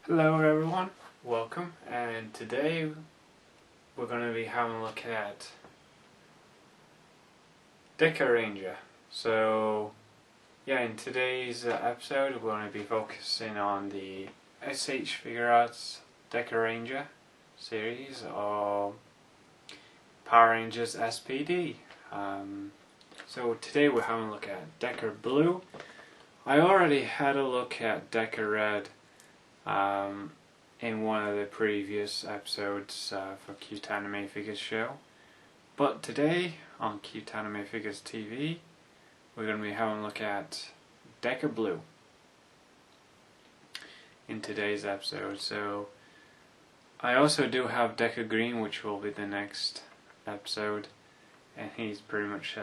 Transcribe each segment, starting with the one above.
Hello everyone, welcome, and today we're going to be having a look at Deka Ranger. So yeah, in today's episode we're going to be focusing on the S.H Figuarts Deka Ranger series or Power Rangers SPD. So today we're having a look at Deka Blue. I already had a look at Deka Red in one of the previous episodes for CuteanimefiguresTV show, but today on CuteanimefiguresTV we're going to be having a look at Deka Blue in today's episode. So I also do have Deka Green, which will be the next episode, and he's pretty much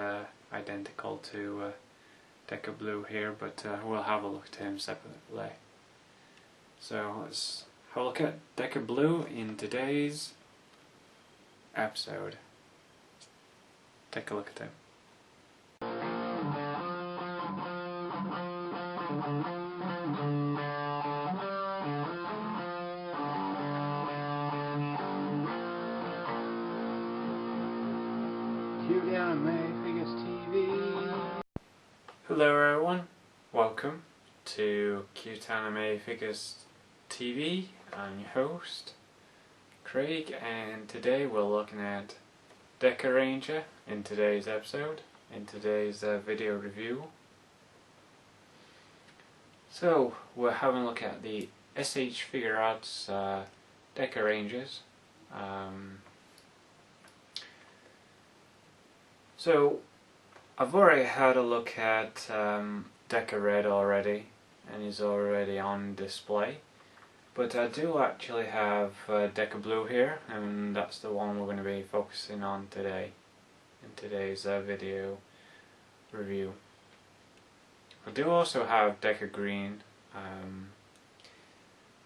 identical to Deka Blue here, but we'll have a look at him separately. So let's have a look at Deka Blue in today's episode. Take a look at him. CuteanimefiguresTV. Hello everyone, welcome to CuteanimefiguresTV. I'm your host, Craig, and today we're looking at Deka Ranger in today's episode, in today's video review. So we're having a look at the S.H Figuarts Deka Rangers. So I've already had a look at Deka Red already, and he's already on display. But I do actually have Deka Blue here, and that's the one we're going to be focusing on today, in today's video review. I do also have Deka Green, and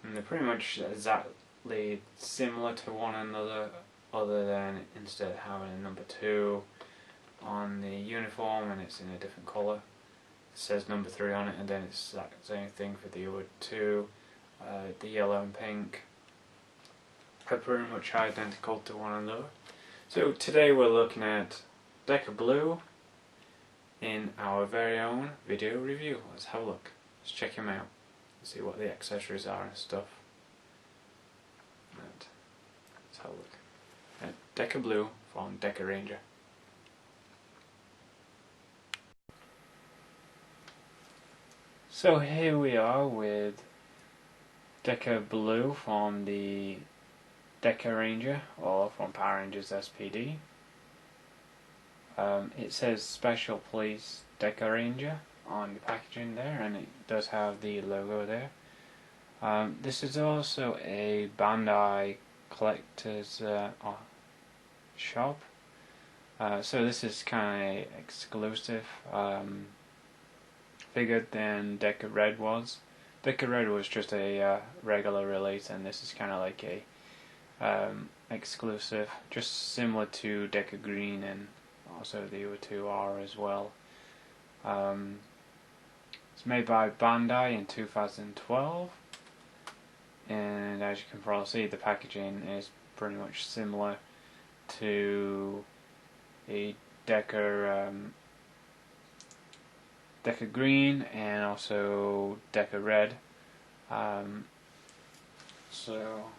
they're pretty much exactly similar to one another, other than instead of having a number 2 on the uniform and it's in a different colour. It says number 3 on it, and then it's the same thing for the other 2. The yellow and pink are pretty much identical to one another. So today we're looking at Deka Blue in our very own video review. Let's have a look. Let's check him out. See what the accessories are and stuff. And let's have a look at Deka Blue from Deka Ranger. So here we are with Deka Blue from the Deka Ranger, or from Power Rangers SPD. It says Special Police Deka Ranger on the packaging there, and it does have the logo there. This is also a Bandai collector's shop, so this is kind of exclusive figure than Deka Red was. Deka Red was just a regular release, and this is kind of like a exclusive, just similar to Deka Green, and also the other 2 are as well. It's made by Bandai in 2012, and as you can probably see, the packaging is pretty much similar to a Deka Green and also Deka Red. So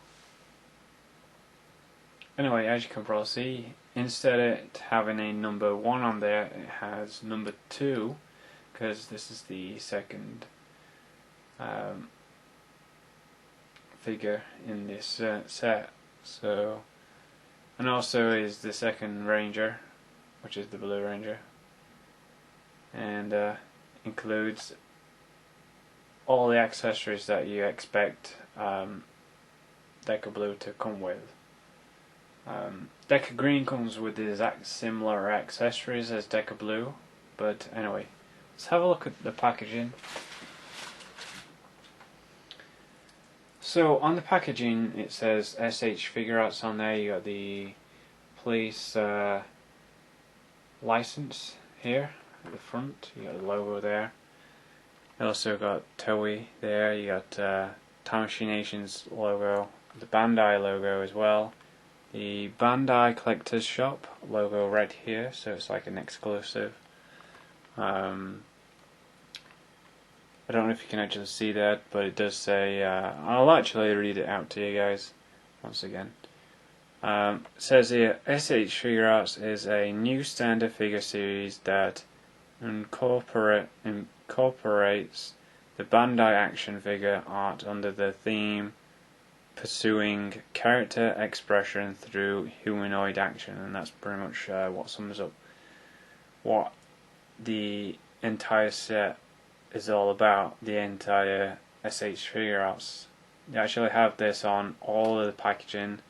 anyway, as you can probably see, instead of it having a number 1 on there, it has number 2, because this is the second figure in this set. So, and also is the second Ranger, which is the Blue Ranger, and includes all the accessories that you expect Deka Blue to come with. Deka Green comes with the exact similar accessories as Deka Blue, but anyway, let's have a look at the packaging. So on the packaging it says S.H Figuarts on there. You got the police license here at the front, you got the logo there. You also got Toei there, you got Tamashii Nation's logo, the Bandai logo as well, the Bandai Collector's Shop logo right here, so it's like an exclusive. I don't know if you can actually see that, but it does say, I'll actually read it out to you guys once again. It says here, S.H Figuarts is a new standard figure series that incorporates the Bandai action figure art under the theme pursuing character expression through humanoid action, and that's pretty much what sums up what the entire set is all about, the entire S.H Figuarts. You actually have this on all of the packaging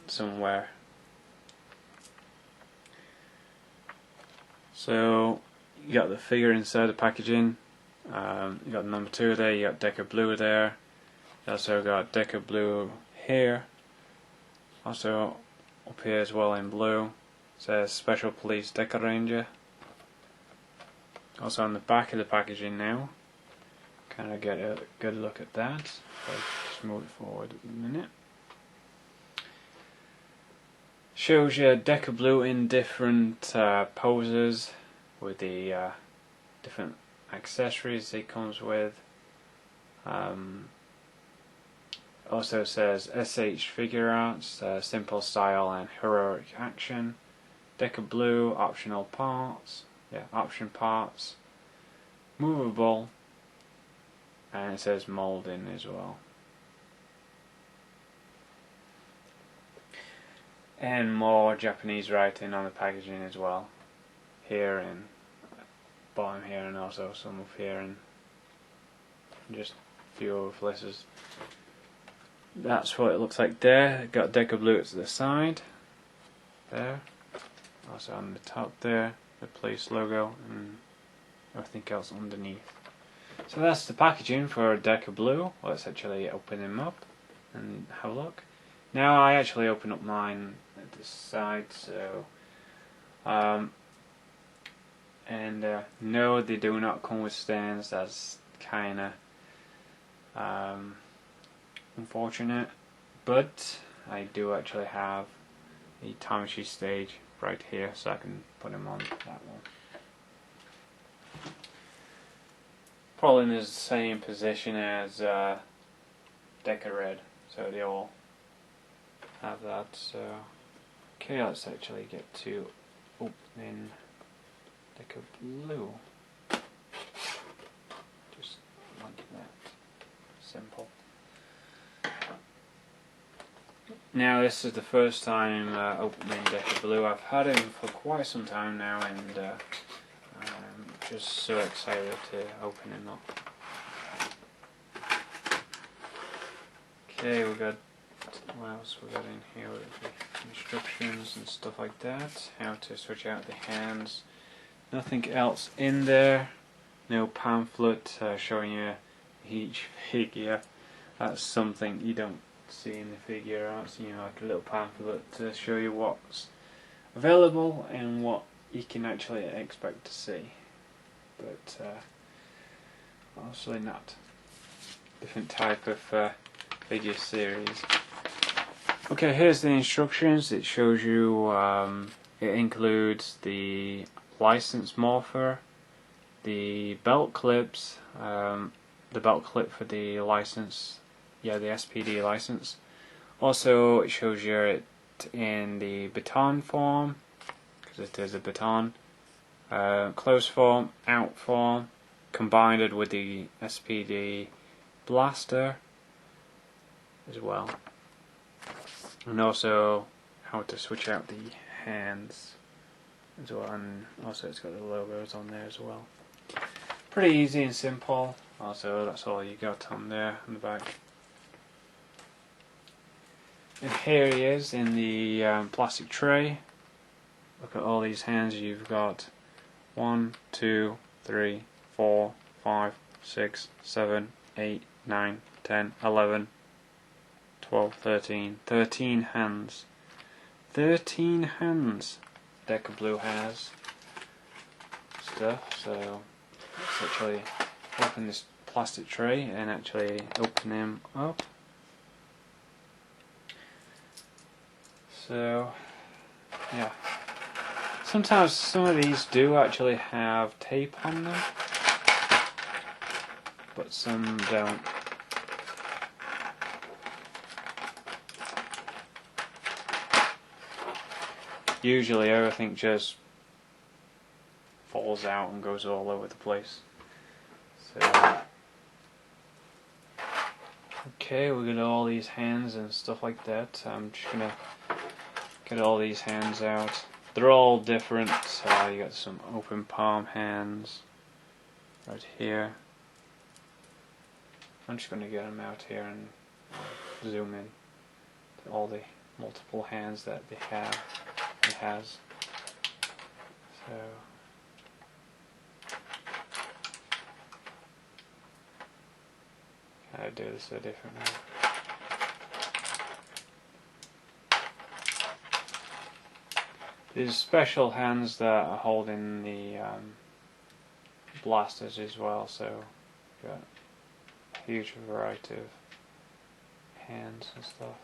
somewhere. So you got the figure inside the packaging, you got the number 2 there, you got Deka Blue there, you also got Deka Blue here, also up here as well in blue, it says Special Police Deka Ranger. Also on the back of the packaging now, kind of get a good look at that. I'll just move it forward a minute. Shows you Deka Blue in different poses with the different accessories it comes with. Also says S.H Figuarts, simple style and heroic action. Deka Blue, optional parts. Option parts, movable, and it says molding as well. And more Japanese writing on the packaging as well. Here and bottom here, and also some up here, and just a few other places. That's what it looks like there. Got Deka Blue to the side. There. Also on the top there. The police logo and everything else underneath. So that's the packaging for Deka Blue. Let's actually open them up and have a look. Now I actually open up mine at this side, so no, they do not come with stands. That's kinda unfortunate, but I do actually have the Tamashii stage right here, so I can put them on that one. Probably in the same position as Deka Red, so they all have that. So okay, let's actually get to opening Deka Blue. Just like that, simple. Now this is the first time opening Deka Blue. I've had him for quite some time now, and I'm just so excited to open him up. Okay, we got, what else we got in here? The instructions and stuff like that. How to switch out the hands. Nothing else in there. No pamphlet showing you each figure. That's something you don't see in the Figuarts, you know, like a little pamphlet to show you what's available and what you can actually expect to see, but obviously not. Different type of figure series. Okay, here's the instructions. It shows you, it includes the license morpher, the belt clips, the belt clip for the license, the SPD license. Also it shows you it in the baton form, because it is a baton, closed form, out form, combined with the SPD blaster as well, and also how to switch out the hands as well, and also it's got the logos on there as well. Pretty easy and simple. Also that's all you got on there on the back. And here he is in the plastic tray. Look at all these hands. You've got 1, 2, 3, 4, 5, 6, 7, 8, 9, 10, 11, 12, 13. 13 hands. 13 hands Deka Blue has stuff. So let's actually open this plastic tray and actually open him up. So yeah, sometimes some of these do actually have tape on them, but some don't. Usually everything just falls out and goes all over the place. So okay, we got all these hands and stuff like that. I'm just gonna get all these hands out. They're all different. You got some open palm hands right here. I'm just gonna get them out here and zoom in to all the multiple hands that they have. It has. So I do this a different way. These special hands that are holding the blasters as well, so you've got a huge variety of hands and stuff.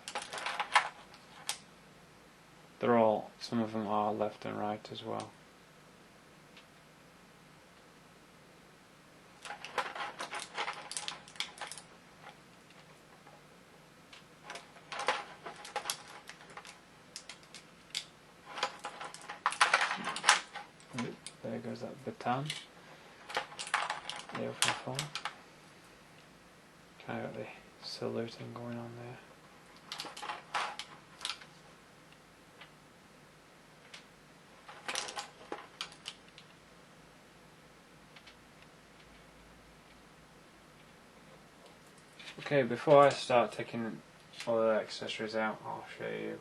They're all, some of them are left and right as well. There goes that baton. The open form. Kind of got the saluting going on there. Okay, before I start taking all the accessories out, I'll show you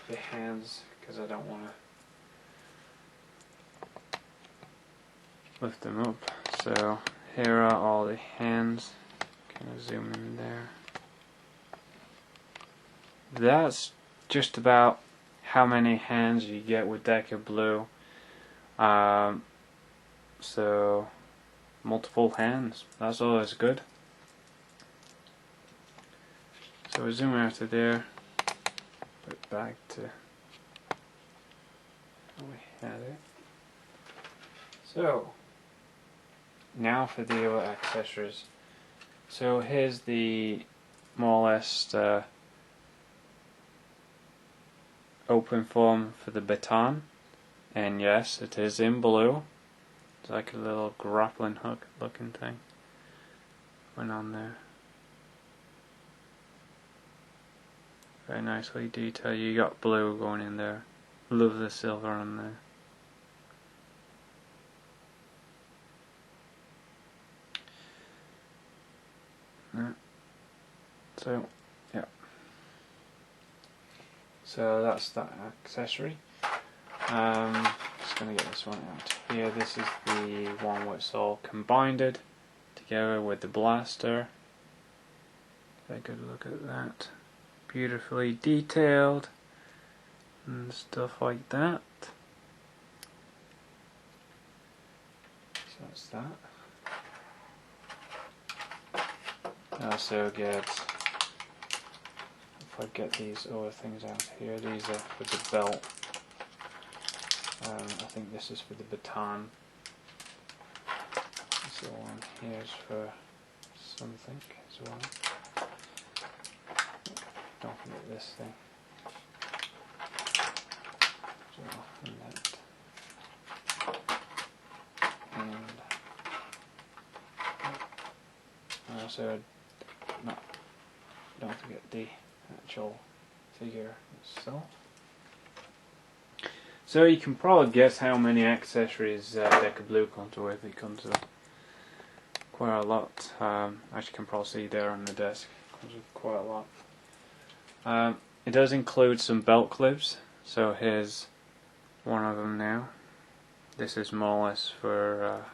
the hands, because I don't want to lift them up. So here are all the hands. Kind of zoom in there. That's just about how many hands you get with Deka Blue. So multiple hands, that's always good. So we zoom out of there, put it back to how we had it. So now for the other accessories. So here's the more or less open form for the baton, and yes, it is in blue. It's like a little grappling hook looking thing went on there. Very nicely detailed. You got blue going in there. Love the silver on there. So yeah. So that's that accessory. Just going to get this one out here. This is the one where it's all combined together with the blaster. Take a good look at that. Beautifully detailed and stuff like that. So that's that. I also get, if I get these other things out here, these are for the belt. I think this is for the baton. This one here is for something as well. Don't forget this thing. So, and that. And also, don't forget the actual figure itself. So you can probably guess how many accessories Deka Blue comes with. It comes with quite a lot. As you can probably see there on the desk, it comes with quite a lot. It does include some belt clips. So here's one of them now. This is more or less for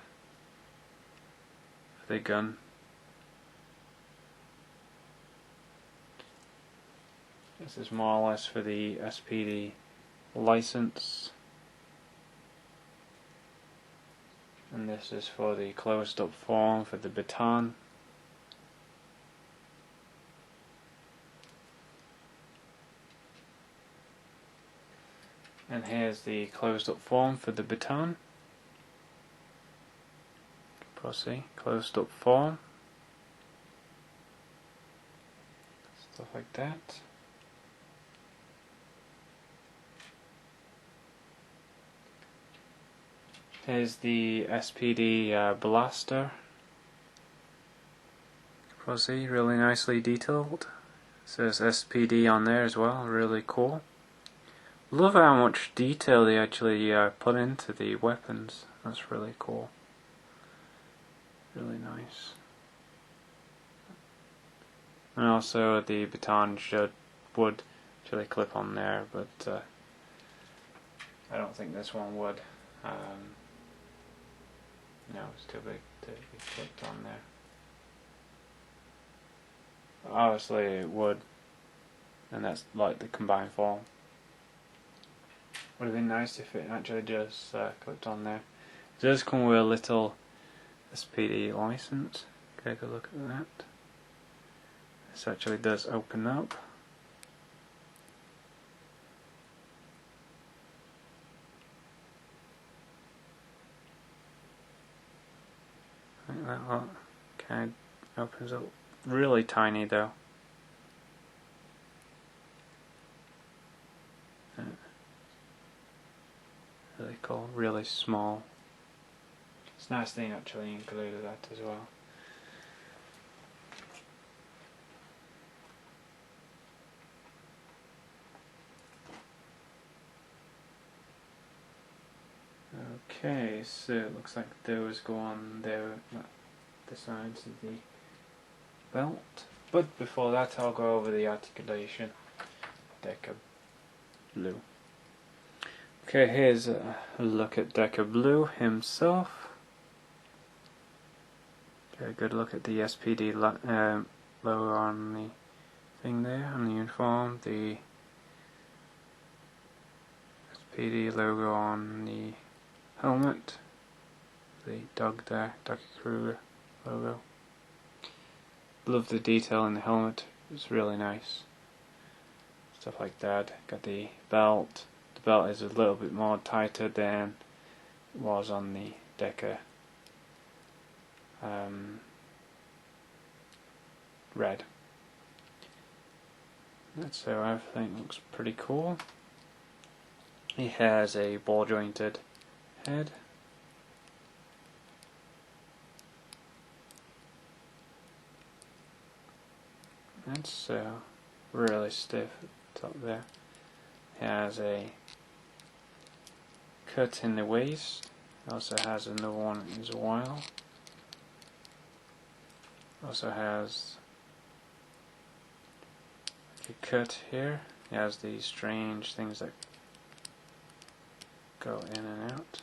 the gun. This is more or less for the SPD license. and this is for the closed up form for the baton. And here's the closed up form for the baton. See, closed up form, stuff like that. Here's the SPD blaster. See, really nicely detailed. It says SPD on there as well, really cool. Love how much detail they actually put into the weapons. That's really cool. Really nice. And also the baton would actually clip on there, but I don't think this one would. No, it's too big to be clipped on there. Obviously it would, and that's like the combined form. Would have been nice if it actually just clipped on there. It does come with a little SPD license. Take a look at that. This actually does open up. Like that lot. Kind of opens up. Really tiny though. Really cool. Really small. It's nice they actually included that as well. Okay, so it looks like those go on there, the sides of the belt. But before that, I'll go over the articulation. Deka Blue. Okay, here's a look at Deka Blue himself. Okay, a good look at the SPD logo on the thing there, on the uniform. The SPD logo on the helmet. The dog there, CuteCraig logo. Love the detail in the helmet, it's really nice. Stuff like that. Got the belt. The belt is a little bit more tighter than it was on the Deka red. So everything looks pretty cool. He has a ball jointed head. That's really stiff at the top there. He has a cut in the waist. Also has another one as well. Also has a cut here. He has these strange things that go in and out.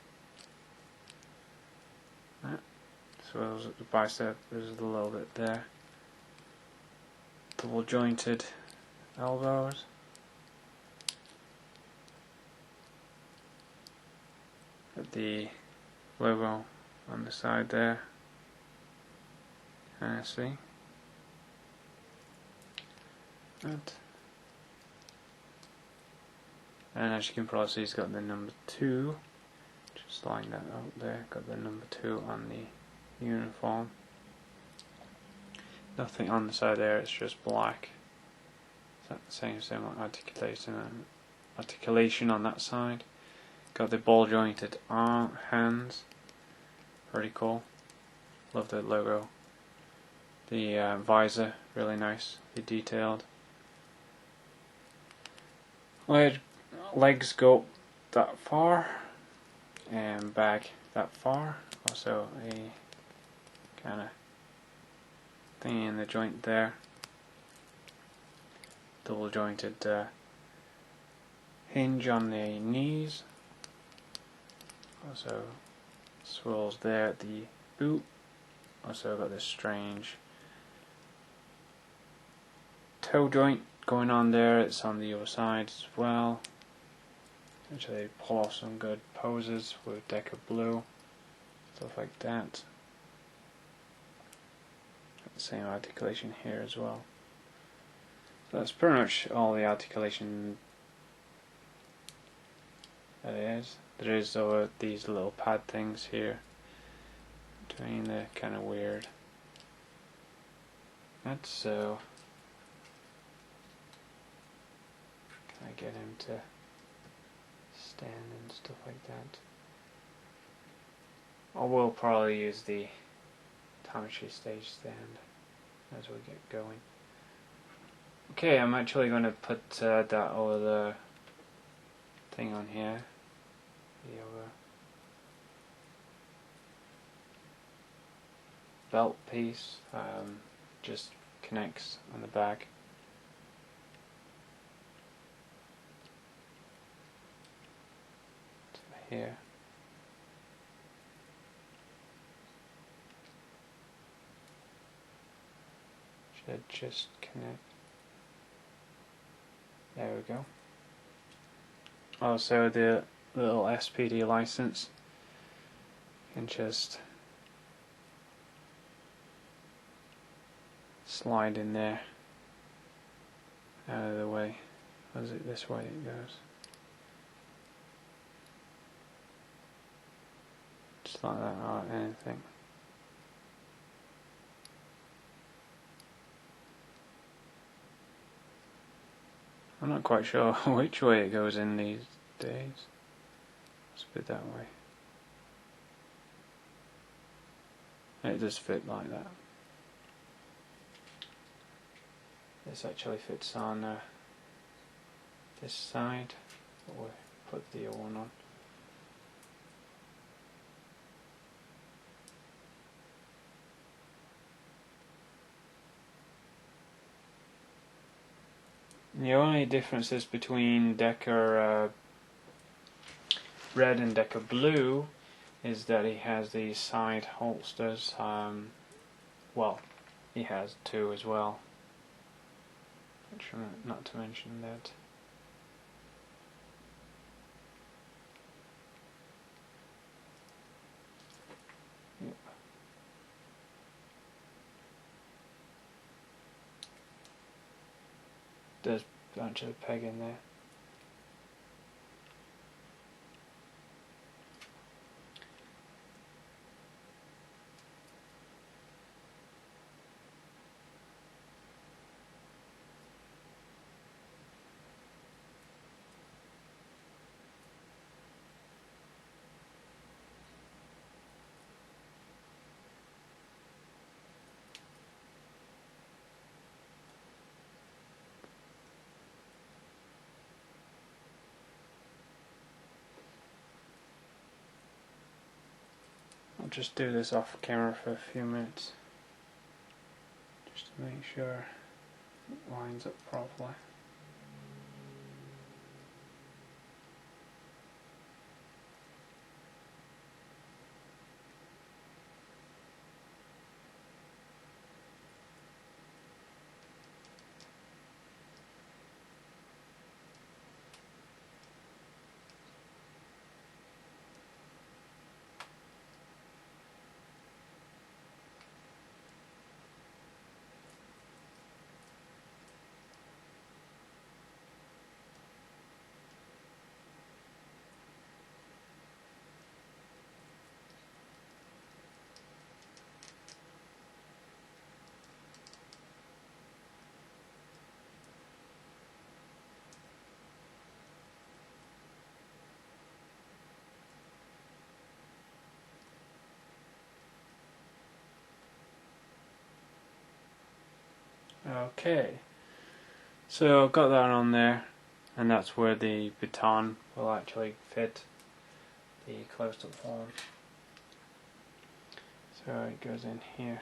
So at the bicep, there's a little bit there. Double jointed elbows. Got the logo on the side there. See that. And as you can probably see, he's got the number 2. Just line that out there. Got the number 2 on the uniform. Nothing on the side there, it's just black. Is that the same articulation on that side. Got the ball jointed hands. Pretty cool. Love the logo. The visor, really nice. The detailed. Legs go that far and back that far. Also a kind of thing in the joint there. Double jointed hinge on the knees. Also swirls there at the boot. Also got this strange toe joint going on there. It's on the other side as well. Actually pull off some good poses with Deka Blue. stuff like that. Same articulation here as well. So that's pretty much all the articulation that is. There is these little pad things here between, they're kind of weird. That's so. Can I get him to stand and stuff like that? I will probably use the Toimetry stage stand as we get going. Okay, I'm actually going to put that over the thing on here. The belt piece just connects on the back. To here. Should just connect. There we go. Also the little SPD license can just slide in there out of the way. Or is it this way it goes? Just like that, or anything. I'm not quite sure which way it goes in these days. Let's put it that way. It does fit like that. This actually fits on this side, but we'll put the other one on. The only differences between Deka Red and Deka Blue is that he has these side holsters. Well, he has two as well. Not to mention that. Yep. There's a bunch of peg in there. I'll just do this off camera for a few minutes just to make sure it lines up properly. Okay, so I've got that on there, and that's where the baton will actually fit the closed-up form. So it goes in here.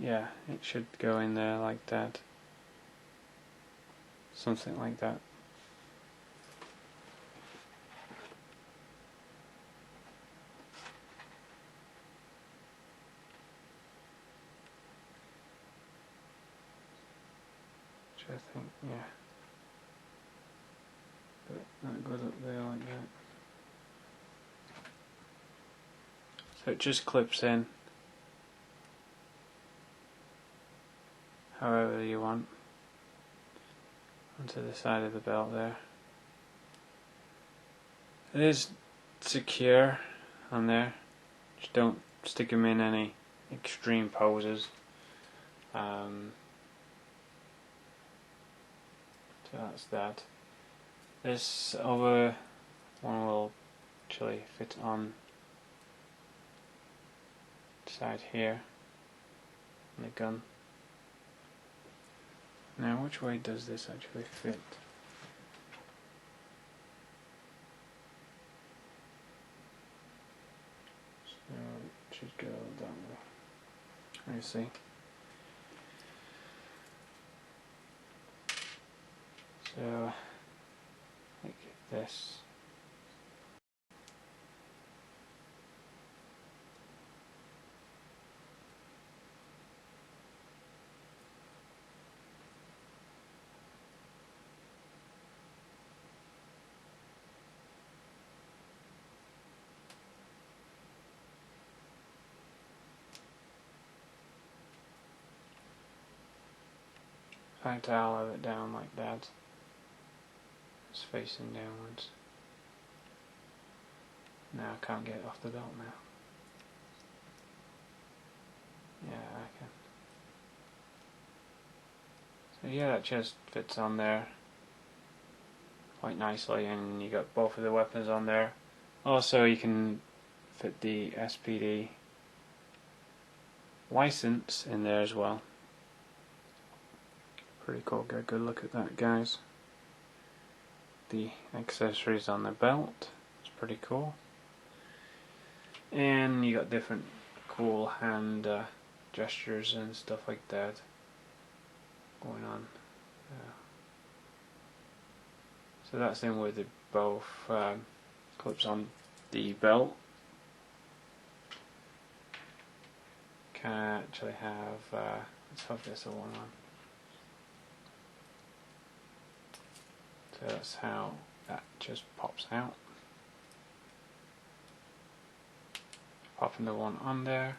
Yeah, it should go in there like that. Something like that. but that goes up there like that. So it just clips in however you want onto the side of the belt there. It is secure on there, just don't stick them in any extreme poses. So that's that. This other one will actually fit on the side here on the gun. Now which way does this actually fit? So it should go down there. Let me see. So like this. In fact, I'll have it down like that. It's facing downwards. Now I can't get it off the belt now. Yeah, I can. So yeah, that just fits on there quite nicely, and you got both of the weapons on there. Also, you can fit the SPD license in there as well. Pretty cool. Get a good look at that, guys. The accessories on the belt. It's pretty cool. And you got different cool hand gestures and stuff like that going on. So that's in with the both clips on the belt. Can actually have let's have this one on. So that's how that just pops out. Popping the one on there.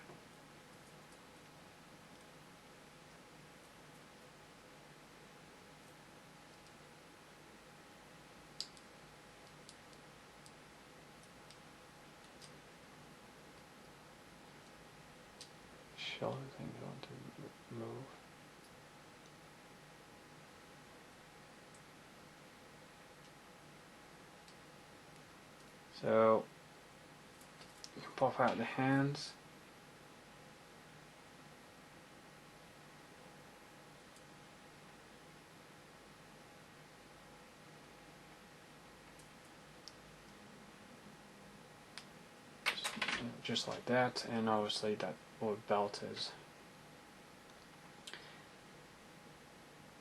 Shoulder thing you want to move. So you can pop out the hands. Just like that, and obviously that wood belt is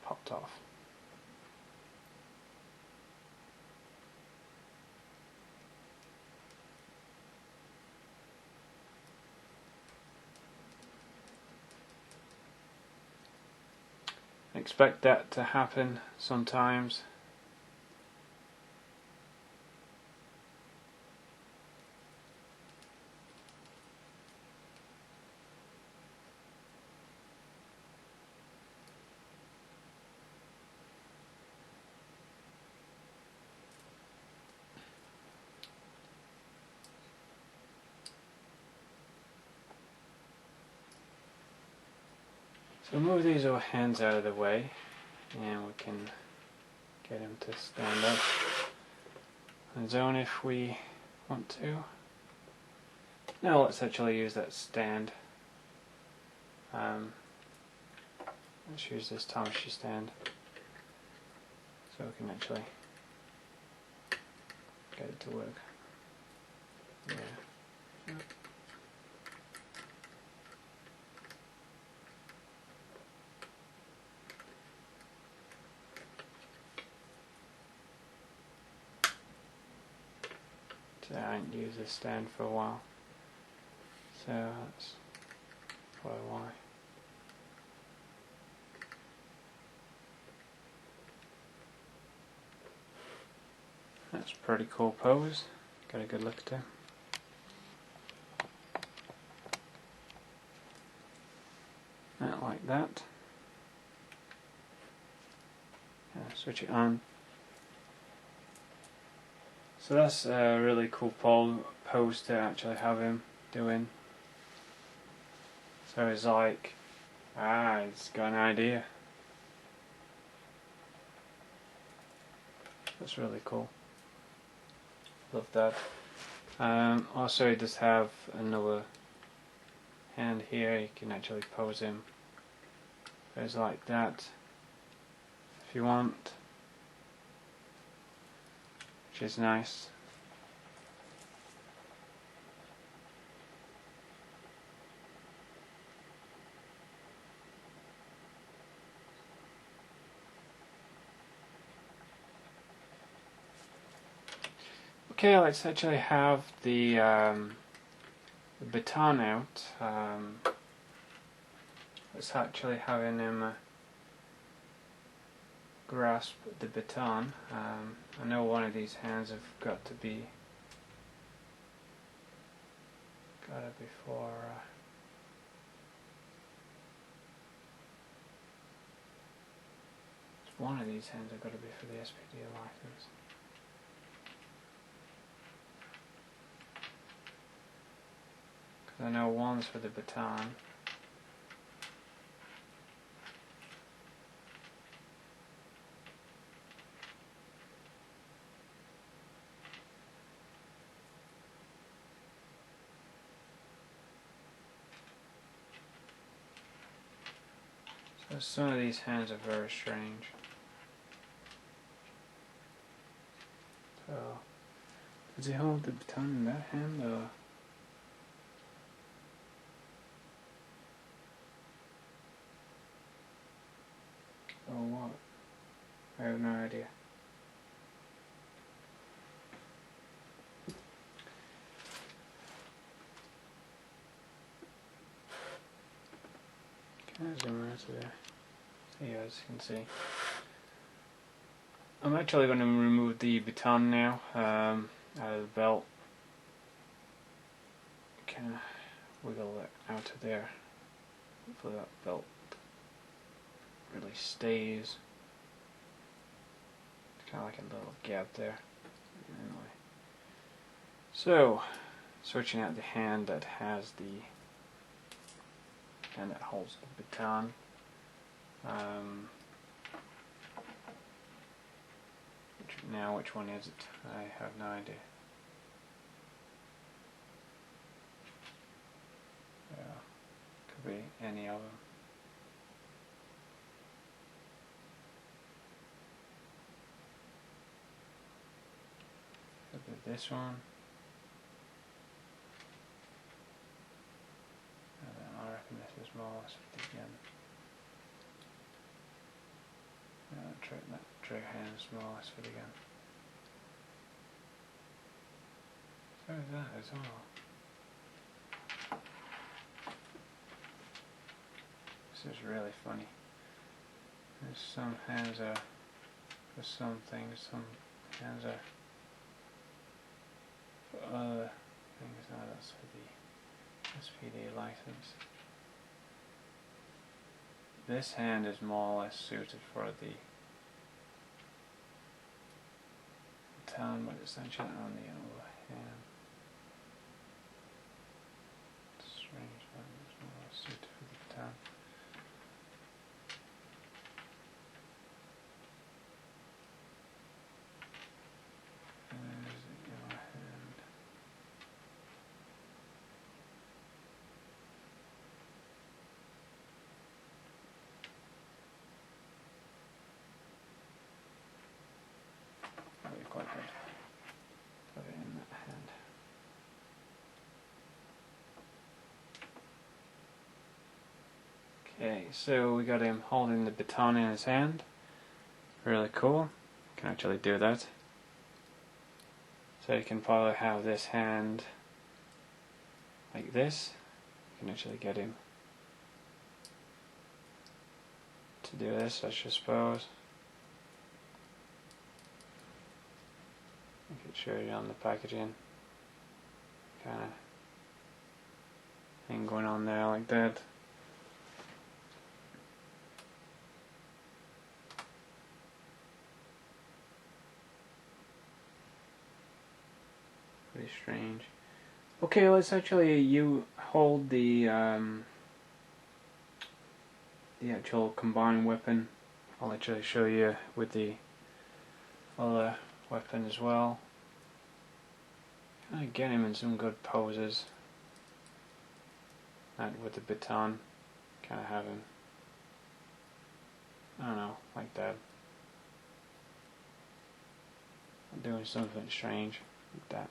popped off. Expect that to happen sometimes. So move these other hands out of the way, and we can get him to stand up on his own if we want to. Now let's actually use that stand. Let's use this Tomashi stand so we can actually get it to work. Yeah. Yep. I haven't used this stand for a while, so that's probably why. That's a pretty cool pose. Got a good look at him. Like that. Switch it on. So that's a really cool pose to actually have him doing. So he's like, he's got an idea. That's really cool. Love that. Also, he does have another hand here. You can actually pose him. It's like that if you want, which is nice. Okay, let's actually have the baton out. Let's actually having him grasp the baton. I know one of these hands have got to be before one of these hands have got to be for the SPD license. Because I know one's for the baton. So some of these hands are very strange. So, does he hold the baton in that hand or? Or what? I have no idea. Can I zoom out to there? Yeah, as you can see. I'm actually going to remove the baton now out of the belt. Kind of wiggle it out of there. Hopefully that belt really stays. It's kind of like a little gap there. Anyway. So, switching out the hand that has the hand that holds the baton. Which one is it? I have no idea. Yeah, could be any of them. Could be this one. I reckon this is more or less fit again. That trigger hand is more or less fit again. So is that as well. This is really funny. There's some hands are for some things, some hands are for other things. Now that's for the SPD license. This hand is more or less suited for the baton, but it's actually on the other hand. It's strange, but it's more or less suited for the baton. And there's the other hand. That'd be quite good. Put it in that hand. Okay, so we got him holding the baton in his hand. Really cool. Can actually do that. So you can probably have this hand like this. You can actually get him to do this, I suppose. it shows you on the packaging. Kind of thing going on there like that. Pretty strange. Okay, let's actually you hold the actual combined weapon. I'll actually show you with the other weapon as well. Kind of get him in some good poses. And with the baton, kind of have him, I don't know, like that. Doing something strange like that.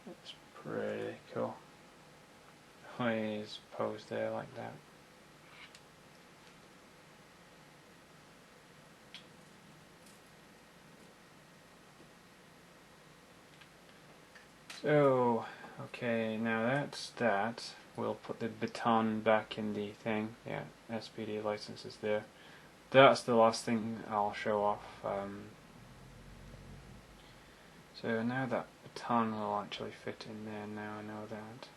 That's pretty cool. The way he's posed there like that. So, okay, now that's that. We'll put the baton back in the thing. Yeah, SPD license is there. That's the last thing I'll show off. So now that baton will actually fit in there, now I know that.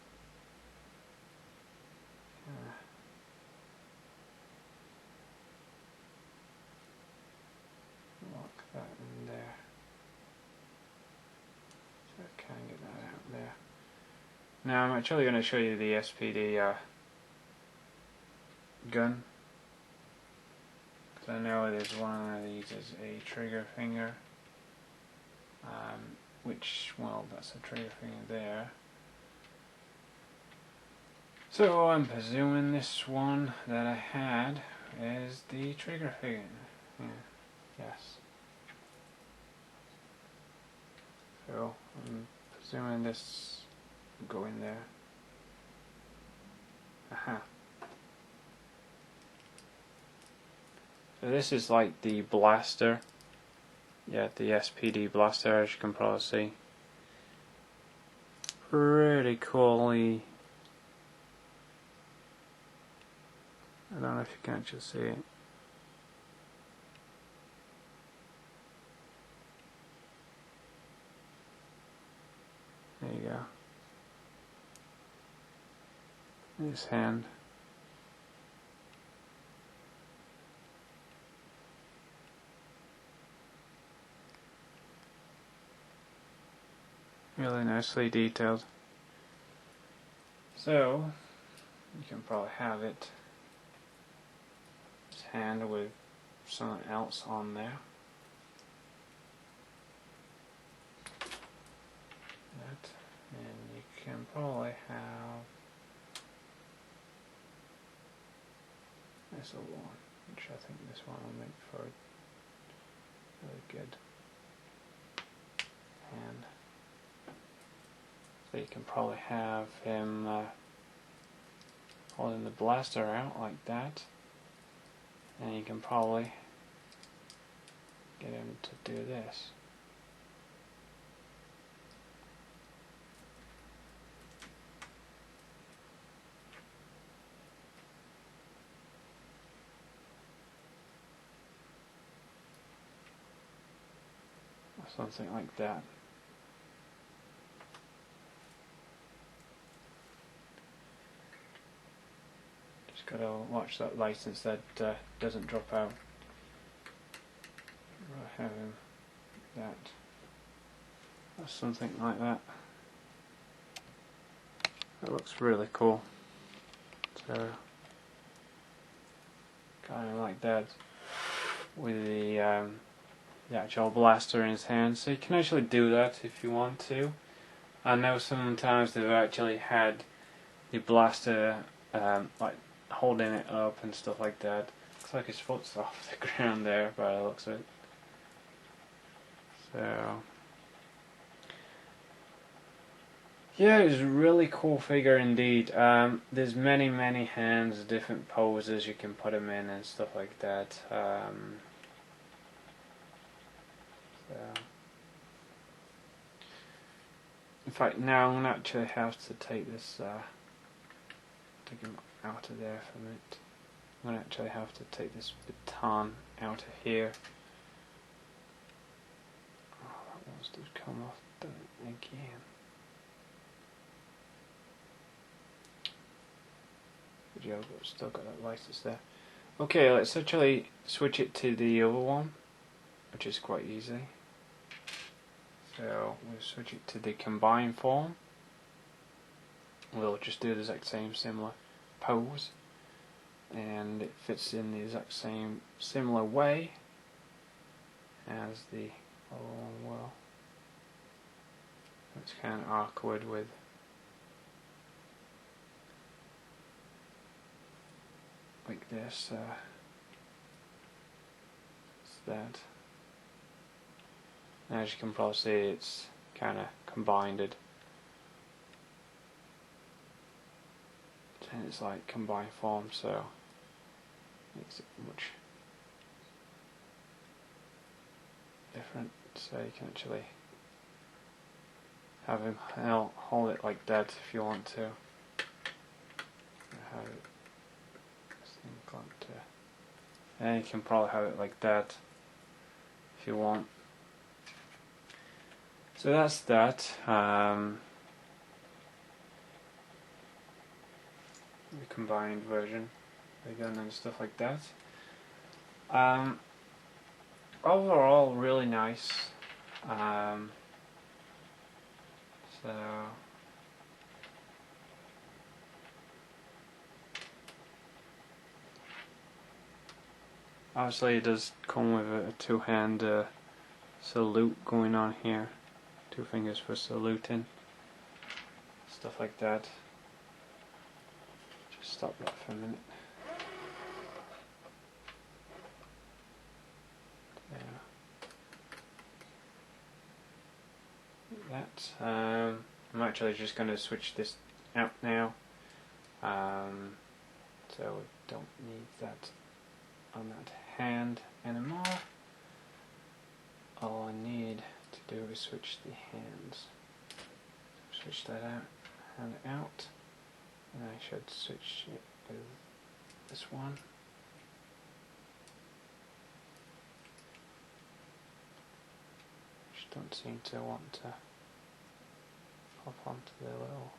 Lock that in there. So I can get that out there. Now I'm actually going to show you the SPD gun. Because I know there's one of these is a trigger finger. Which, well, that's a trigger finger there. So I'm presuming this one that I had is the trigger finger. Yeah. Yes. So I'm presuming this will go in there. Aha. So this is like the blaster. Yeah, the SPD blaster, as you can probably see. Pretty coolly. I don't know if you can actually see it. There you go. His hand. Really nicely detailed. So, you can probably have it. His hand with something else on there. That, and you can probably have this little one, which I think this one will make for a really good hand. So you can probably have him holding the blaster out like that, and you can probably get him to do this. Or something like that. Gotta watch that license that doesn't drop out. We'll have him that. Or something like that. That looks really cool. So kind of like that with the actual blaster in his hand. So you can actually do that if you want to. I know sometimes they've actually had the blaster like holding it up and stuff like that. Looks like his foot's off the ground there by the looks of it. So yeah, it's a really cool figure indeed. There's many hands, different poses you can put him in and stuff like that. So in fact, now I'm going to actually have to take this, take him out of there for a minute. I'm going to actually have to take this baton out of here. Oh, that wants to come off again. Good job, but still got that license there. Okay, let's actually switch it to the other one, which is quite easy. So we'll switch it to the combine form. We'll just do the exact same similar pose, and it fits in the exact same similar way as the other one will. It's kind of awkward with like this. It's that. And as you can probably see, it's kind of combined. And it's like combined form, so makes it much different. So you can actually have him hold it like that if you want to. Have it and you can probably have it like that if you want. So that's that. The combined version, again, and stuff like that. Overall, really nice. So obviously it does come with a two-hand salute going on here. 2 fingers for saluting. Stuff like that. Just stop that for a minute. That. I'm actually just going to switch this out now. So we don't need that on that hand anymore. All I need to do is switch the hands. Switch that out, hand out, and I should switch it with this one. Just don't seem to want to hop onto the little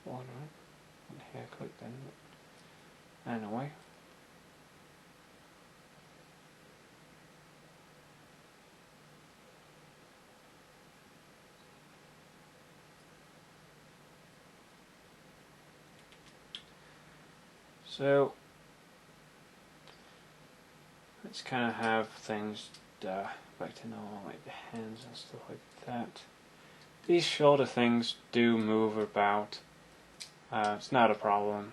one, right? And here click then, but anyway. So let's kind of have things back to normal, like the hands and stuff like that. These shoulder things do move about. It's not a problem.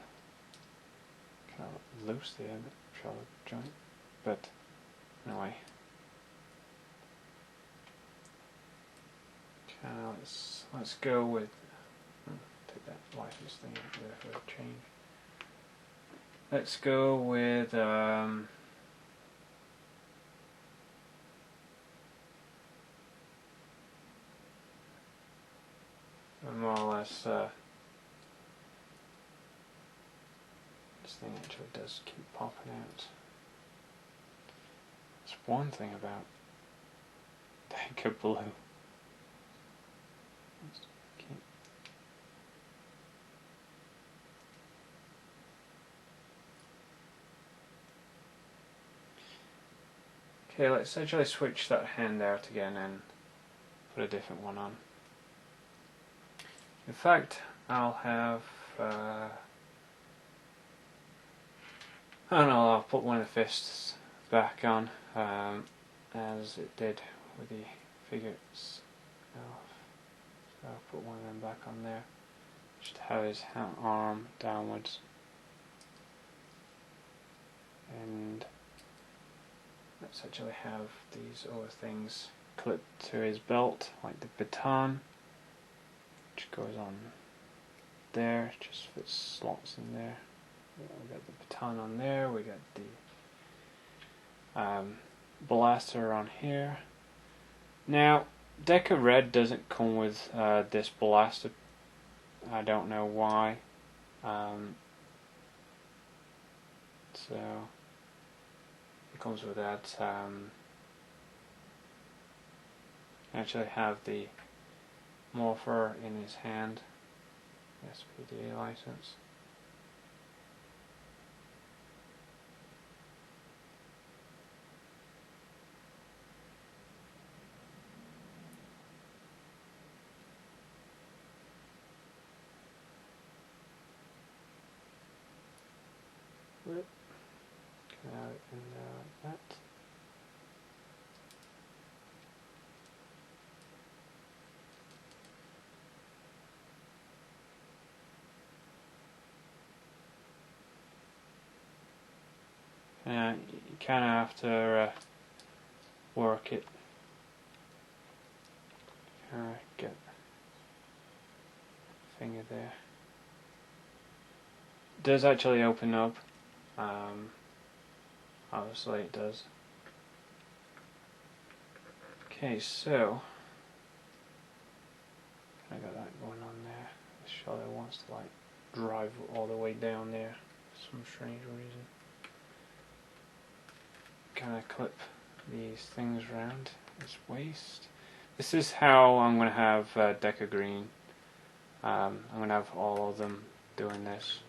Kind of loose the shoulder joint, but anyway. Let's go with take that license thing out there for a change. Let's go with more or less this thing actually does keep popping out. That's one thing about Deka Blue. Okay, let's actually switch that hand out again and put a different one on. In fact, I'll have I don't know, I'll put one of the fists back on as it did with the figures. So I'll put one of them back on there. Just have his arm downwards. And let's actually have these other things clipped to his belt, like the baton, which goes on there, just fits slots in there. We got the baton on there, we got the blaster on here. Now, Deka Red doesn't come with this blaster I don't know why. So it comes with that. Actually have the morpher in his hand, SPD license. Whoop. Can have it in there like that. Yeah, you kind of have to work it. Get the finger there. It does actually open up. Obviously it does. Okay, so I got that going on there. This shoulder wants to like drive all the way down there for some strange reason. Kind of clip these things around his waist. This is how I'm going to have Deka green. I'm going to have all of them doing this.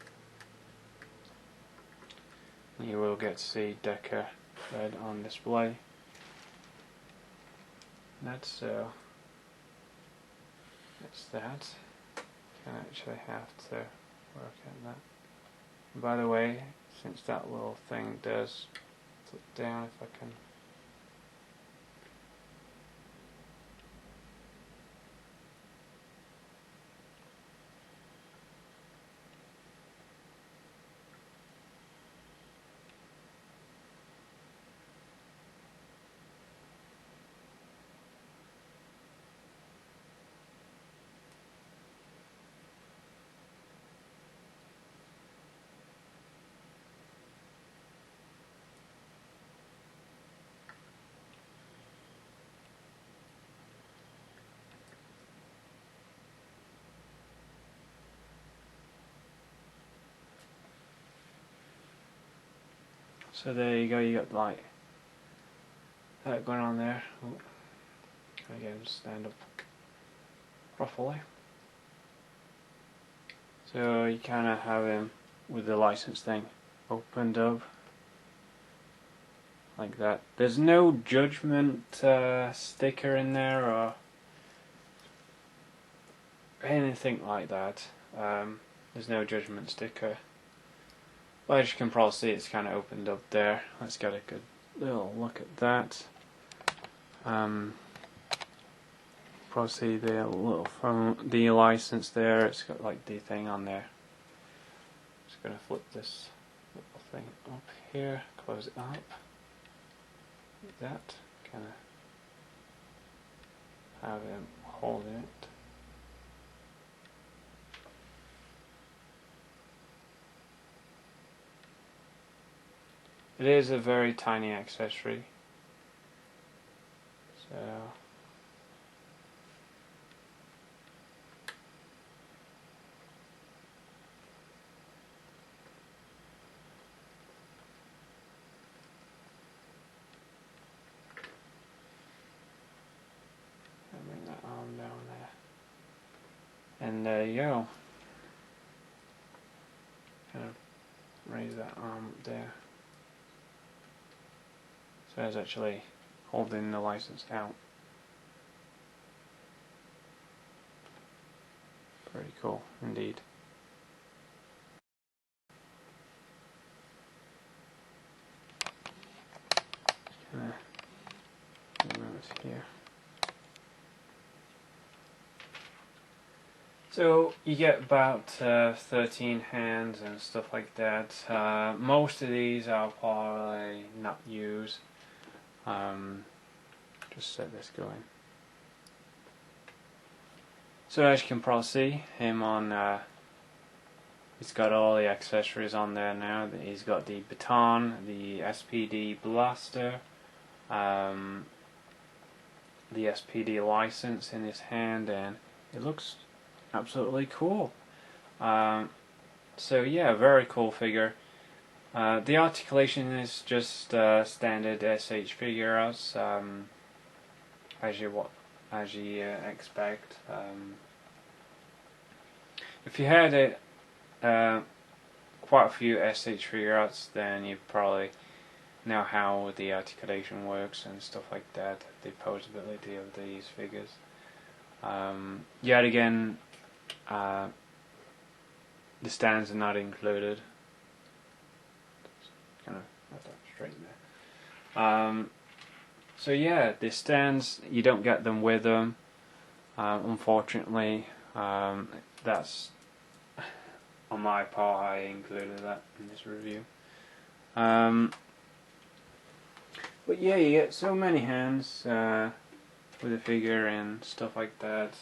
You will get to see Deka red on display. That's that. You actually have to work at that. And by the way, since that little thing does flip down, if I can. So there you go, you got like that going on there. Oh, gotta get him to stand up properly. So you kind of have him with the license thing opened up like that. There's no judgment sticker in there or anything like that. There's no judgment sticker. But as you can probably see, it's kind of opened up there. Let's get a good little look at that. Probably see the little phone, the license there. It's got like the thing on there. Just gonna flip this little thing up here, close it up. Like that. Kind of have him holding it. It is a very tiny accessory, so I'll bring that arm down there, and there you go. Kind of raise that arm up there. So it's actually holding the license out. Pretty cool indeed. Move it here. So you get about 13 hands and stuff like that. Most of these I'll probably not use. Just set this going. So as you can probably see, him on, he's got all the accessories on there now. He's got the baton, the SPD blaster, the SPD license in his hand, and it looks absolutely cool. So yeah, very cool figure. The articulation is just standard S.H Figuarts, as you expect. If you had quite a few S.H Figuarts, then you probably know how the articulation works and stuff like that, the posability of these figures. Yet again, the stands are not included. Kind of put that straight there. So yeah, the stands, you don't get them with them. Unfortunately, that's on my part. I included that in this review. But yeah, you get so many hands with a figure and stuff like that.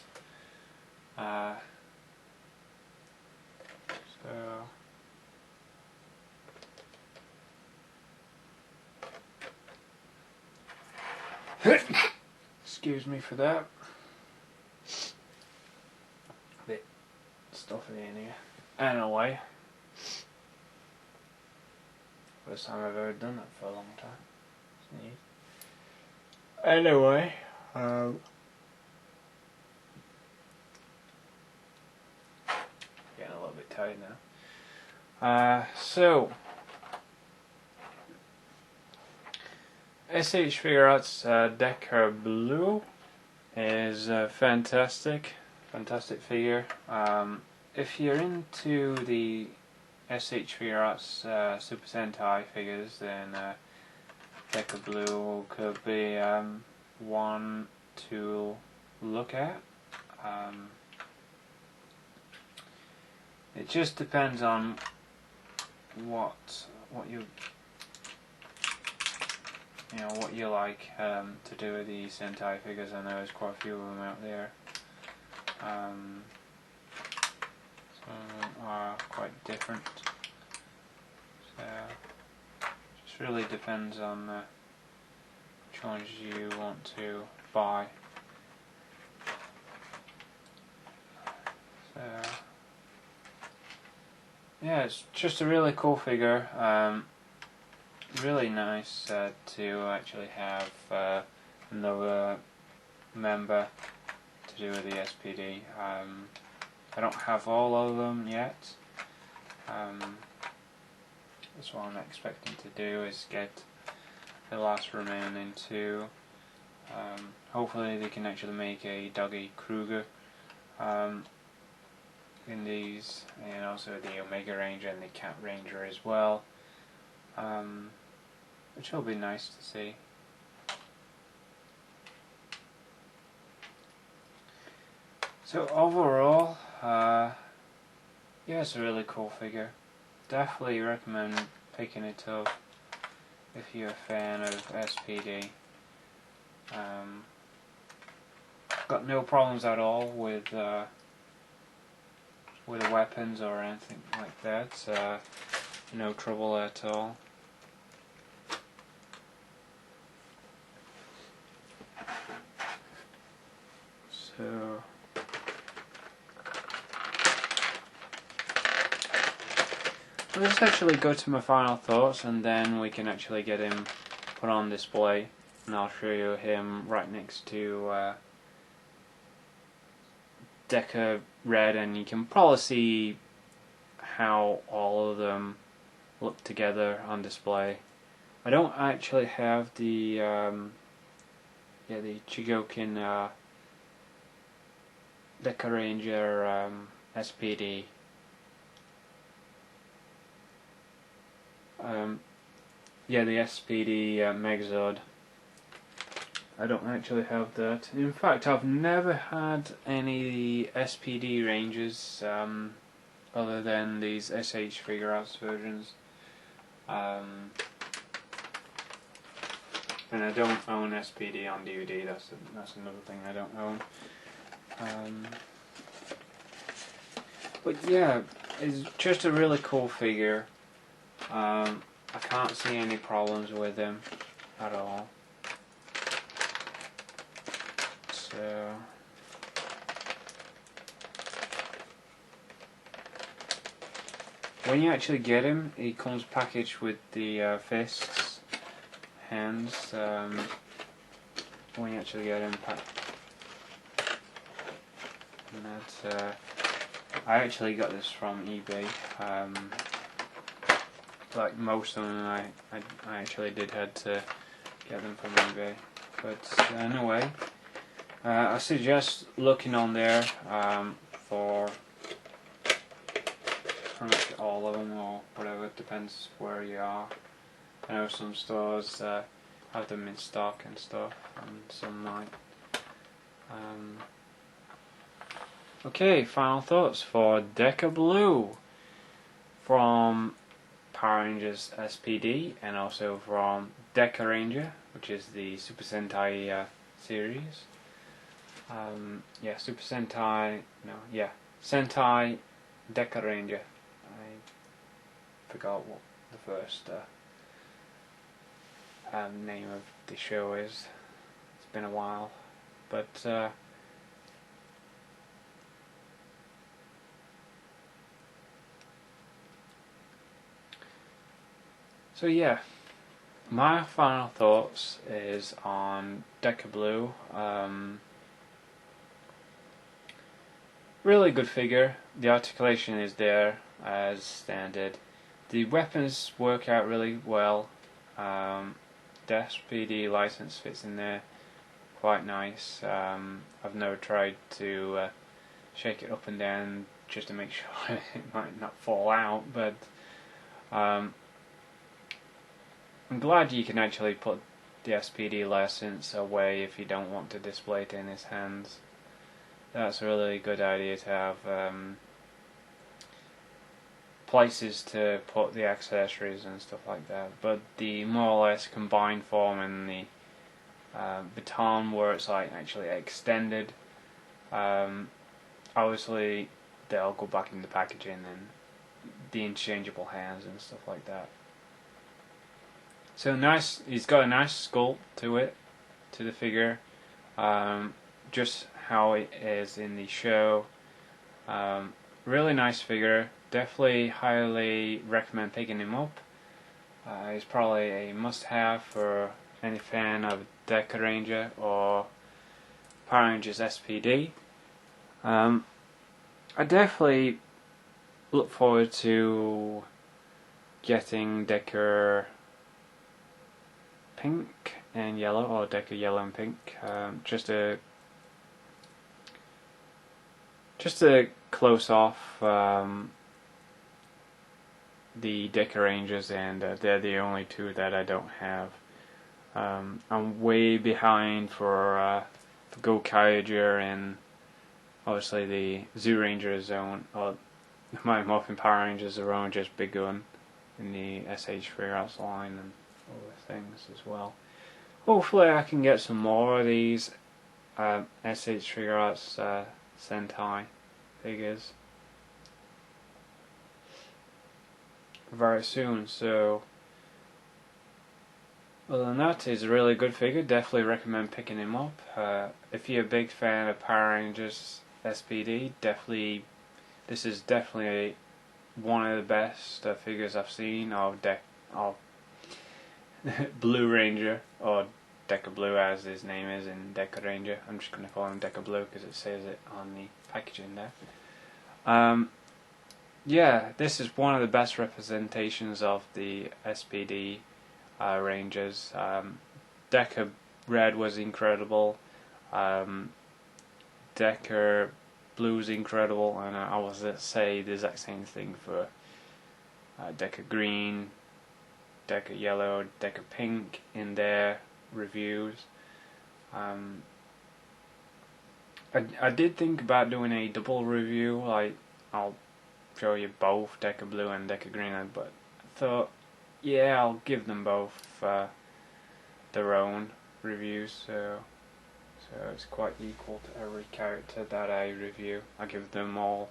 Excuse me for that. A bit stuffy in here. Anyway, first time I've ever done that for a long time. It's neat. Anyway, getting a little bit tired now. So S.H Figuarts Deka Blue is fantastic figure. If you're into the S.H Figuarts Super Sentai figures, then Deka Blue could be one to look at. It just depends on what you like to do with the Sentai figures. I know there's quite a few of them out there. Some of them are quite different. So just really depends on which ones you want to buy. So yeah, it's just a really cool figure. Really nice to actually have another member to do with the SPD. I don't have all of them yet. That's what I'm expecting to do, is get the last remaining two. Hopefully they can actually make a Doggy Kruger in these, and also the Omega Ranger and the Cat Ranger as well. Which will be nice to see. So overall, yeah, it's a really cool figure. Definitely recommend picking it up if you're a fan of SPD. Got no problems at all with the weapons or anything like that. No trouble at all. So let's actually go to my final thoughts, and then we can actually get him put on display, and I'll show you him right next to Deka Red, and you can probably see how all of them look together on display. I don't actually have the Chigokin Deka Ranger SPD. Yeah, the SPD Megazord. I don't actually have that. In fact, I've never had any SPD Rangers other than these S.H Figuarts versions. And I don't own SPD on DVD. That's another thing I don't own. But yeah, it's just a really cool figure. I can't see any problems with him at all. So when you actually get him, he comes packaged with the fists, hands. When you actually get him and that's I actually got this from eBay. Like most of them, I actually did had to get them from eBay. But anyway, I suggest looking on there for pretty much all of them, or whatever. It depends where you are. I know some stores have them in stock and stuff, and some might. Okay, final thoughts for Deka Blue from Power Rangers SPD, and also from Deka Ranger, which is the Super Sentai series. Super Sentai, Sentai Deka Ranger. I forgot what the first name of the show is. It's been a while, but so yeah, my final thoughts is on Deka Blue. Really good figure. The articulation is there as standard. The weapons work out really well. The SPD license fits in there quite nice. I've never tried to shake it up and down just to make sure it might not fall out, but I'm glad you can actually put the SPD license away if you don't want to display it in his hands. That's a really good idea, to have places to put the accessories and stuff like that. But the more or less combined form and the baton, where it's like actually extended, obviously they'll go back in the packaging, and the interchangeable hands and stuff like that. So nice, he's got a nice sculpt to it, to the figure, just how it is in the show. Really nice figure. Definitely highly recommend picking him up. He's probably a must-have for any fan of Deka Ranger or Power Rangers SPD. I definitely look forward to getting Deka Pink and Yellow, or Deka Yellow and Pink. Just a close off the Deka Rangers, and they're the only two that I don't have. I'm way behind for Go Kaiju and obviously the Zoo Ranger Zone, or my Morphin Power Rangers are on just Big Gun in the S.H Figuarts line and other things as well. Hopefully I can get some more of these S.H Figuarts Sentai figures very soon. So other than that, he's a really good figure. Definitely recommend picking him up. If you're a big fan of Power Rangers SPD, this is definitely one of the best figures I've seen of Blue Ranger, or Deka Blue as his name is in Deka Ranger. I'm just going to call him Deka Blue because it says it on the packaging there. Yeah, this is one of the best representations of the SPD Rangers. Deka Red was incredible. Deka Blue's incredible, and I will say the exact same thing for Deka Green, Deka Yellow, Deka Pink in their reviews. I did think about doing a double review, like I'll show you both Deka Blue and Deka Green, but I thought, yeah, I'll give them both their own reviews, so it's quite equal to every character that I review. I give them all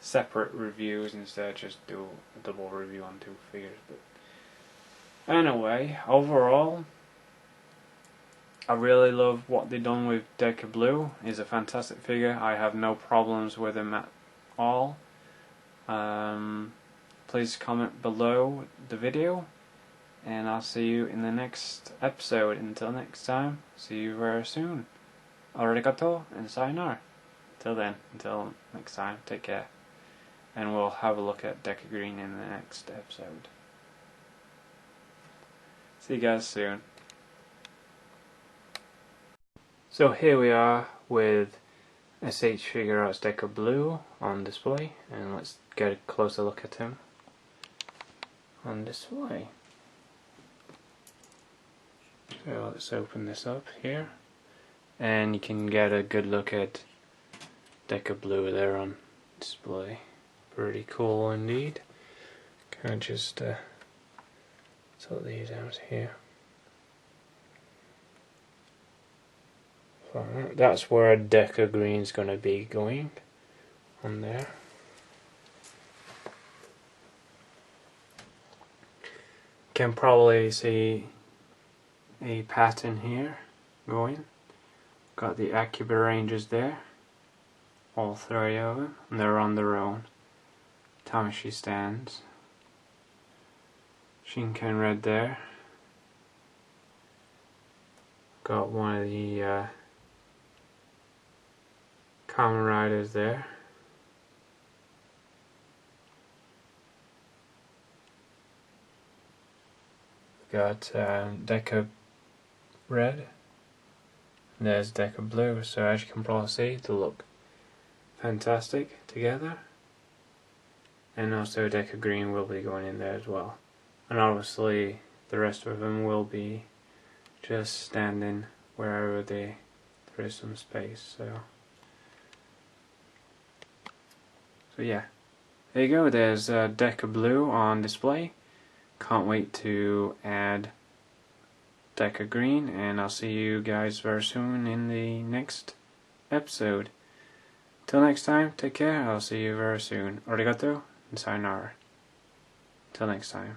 separate reviews instead of just do a double review on two figures. But anyway, overall, I really love what they've done with Deka Blue. He's a fantastic figure. I have no problems with him at all. please comment below the video, and I'll see you in the next episode. Until next time, see you very soon. Arigato and sayonara. Till then, until next time, take care. And we'll have a look at Deka Green in the next episode. See you guys soon. So here we are with S.H Figuarts Deka Blue on display, and let's get a closer look at him on display. So let's open this up here, and you can get a good look at Deka Blue there on display. Pretty cool indeed. Can I just sort these out here? That's where Deka Green's going to be going on there. Can probably see a pattern here going. Got the Akiba ranges there, all three of them, and they're on their own. Tamashii stands. Shinken Red there. Got one of the Kamen Riders there. Got Deka Red. And there's Deka Blue. So as you can probably see, they look fantastic together. And also Deka Green will be going in there as well. And obviously the rest of them will be just standing wherever there is some space. So yeah, there you go. There's Deka Blue on display. Can't wait to add Deka Green, and I'll see you guys very soon in the next episode. Till next time, take care. I'll see you very soon. Arigato and sayonara. Till next time.